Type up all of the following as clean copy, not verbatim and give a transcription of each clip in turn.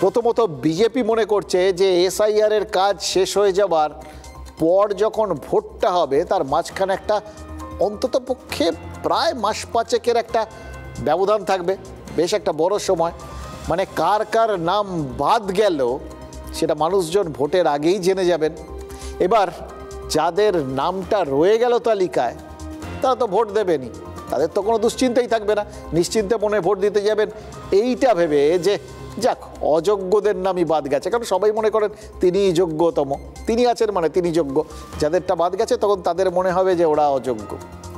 প্রথমত বিজেপি মনে করছে যে এসআইআর এর কাজ শেষ হয়ে যাবার পর যখন ভোটটা হবে তার মাঝখানে একটা অন্তত পক্ষে প্রায় মাস পাঁচেকের একটা ব্যবধান থাকবে, বেশ একটা বড় সময়। মানে কার কার নাম বাদ গেল সেটা মানুষজন ভোটের আগেই জেনে যাবেন। এবার যাদের নামটা রয়ে গেল তালিকায় তারা তো ভোট দেবেনই, তাদের তো কোনো দুশ্চিন্তাই থাকবে না, নিশ্চিন্তে মনে ভোট দিতে যাবেন এইটা ভেবে যে যাক অযোগ্যদের নামই বাদ গেছে, কারণ সবাই মনে করেন তিনিই যোগ্যতম, তিনি আছেন মানে তিনি যোগ্য। যাদেরটা বাদ গেছে তখন তাদের মনে হবে যে ওরা অযোগ্য।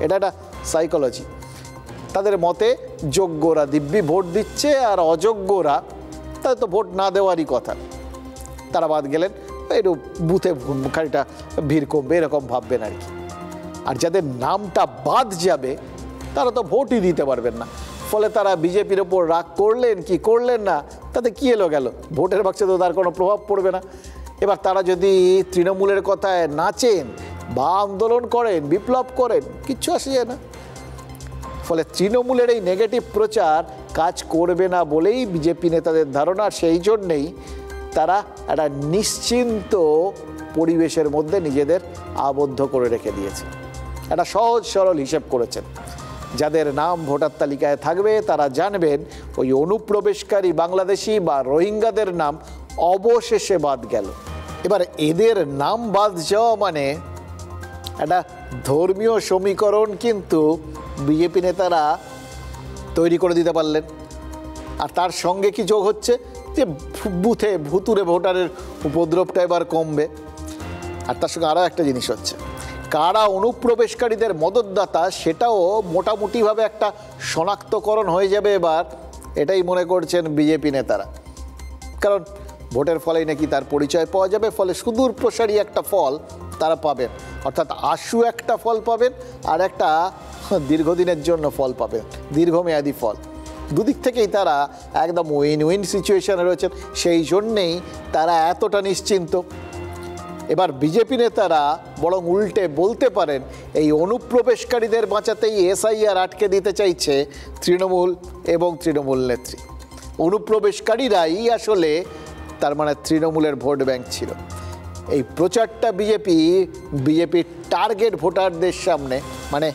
এটা একটা সাইকোলজি। তাদের মতে যোগ্যরা দিব্যি ভোট দিচ্ছে আর অযোগ্যরা তাদের তো ভোট না দেওয়ারই কথা, তারা বাদ গেলেন, একটু বুথে খানিকটা ভিড় কমবে এরকম ভাববেন আর কি। আর যাদের নামটা বাদ যাবে তারা তো ভোটই দিতে পারবেন না, ফলে তারা বিজেপির ওপর রাগ করলেন কি করলেন না তাতে কি এলো গেল, ভোটের বাক্সে তো তার কোনো প্রভাব পড়বে না। এবার তারা যদি তৃণমূলের কথায় নাচেন বা আন্দোলন করেন বিপ্লব করেন কিচ্ছু আসে যায় না। ফলে তৃণমূলের এই নেগেটিভ প্রচার কাজ করবে না বলেই বিজেপি নেতাদের ধারণা, সেই জন্যেই তারা একটা নিশ্চিন্ত পরিবেশের মধ্যে নিজেদের আবদ্ধ করে রেখে দিয়েছে। একটা সহজ সরল হিসেব করেছেন, যাদের নাম ভোটার তালিকায় থাকবে তারা জানবেন ওই অনুপ্রবেশকারী বাংলাদেশি বা রোহিঙ্গাদের নাম অবশেষে বাদ গেল। এবার এদের নাম বাদ যাওয়া মানে একটা ধর্মীয় সমীকরণ কিন্তু বিজেপি নেতারা তৈরি করে দিতে পারলেন। আর তার সঙ্গে কি যোগ হচ্ছে যে বুথে ভুতুরে ভোটারের উপদ্রবটা এবার কমবে। আর তার সঙ্গে আরও একটা জিনিস হচ্ছে, কারা অনুপ্রবেশকারীদের মদতদাতা সেটাও মোটামুটিভাবে একটা শনাক্তকরণ হয়ে যাবে এবার, এটাই মনে করছেন বিজেপি নেতারা। কারণ ভোটের ফলেই নাকি তার পরিচয় পাওয়া যাবে, ফলে সুদূর প্রসারী একটা ফল তারা পাবেন, অর্থাৎ আশু একটা ফল পাবেন আর একটা দীর্ঘদিনের জন্য ফল পাবেন, দীর্ঘমেয়াদী ফল। দুদিক থেকেই তারা একদম উইন উইন সিচুয়েশনে রয়েছেন, সেই জন্যেই তারা এতটা নিশ্চিন্ত। এবার বিজেপি নেতারা বরং উল্টে বলতে পারেন এই অনুপ্রবেশকারীদের বাঁচাতেই এসআইআর আটকে দিতে চাইছে তৃণমূল এবং তৃণমূল নেত্রী। অনুপ্রবেশকারীরাই আসলে তার মানে তৃণমূলের ভোট ব্যাংক ছিল। এই প্রচারটা বিজেপির টার্গেট ভোটারদের সামনে মানে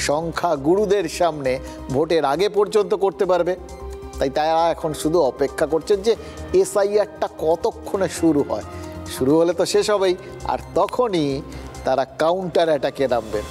সংখ্যা গুরুদের সামনে ভোটের আগে পর্যন্ত করতে পারবে। তাই তারা এখন শুধু অপেক্ষা করছেন যে এসআইআরটা কতক্ষণে শুরু হয়, শুরু হলে তো শেষ হবেই, আর তখনই তারা কাউন্টার অ্যাটাকে নামবেন।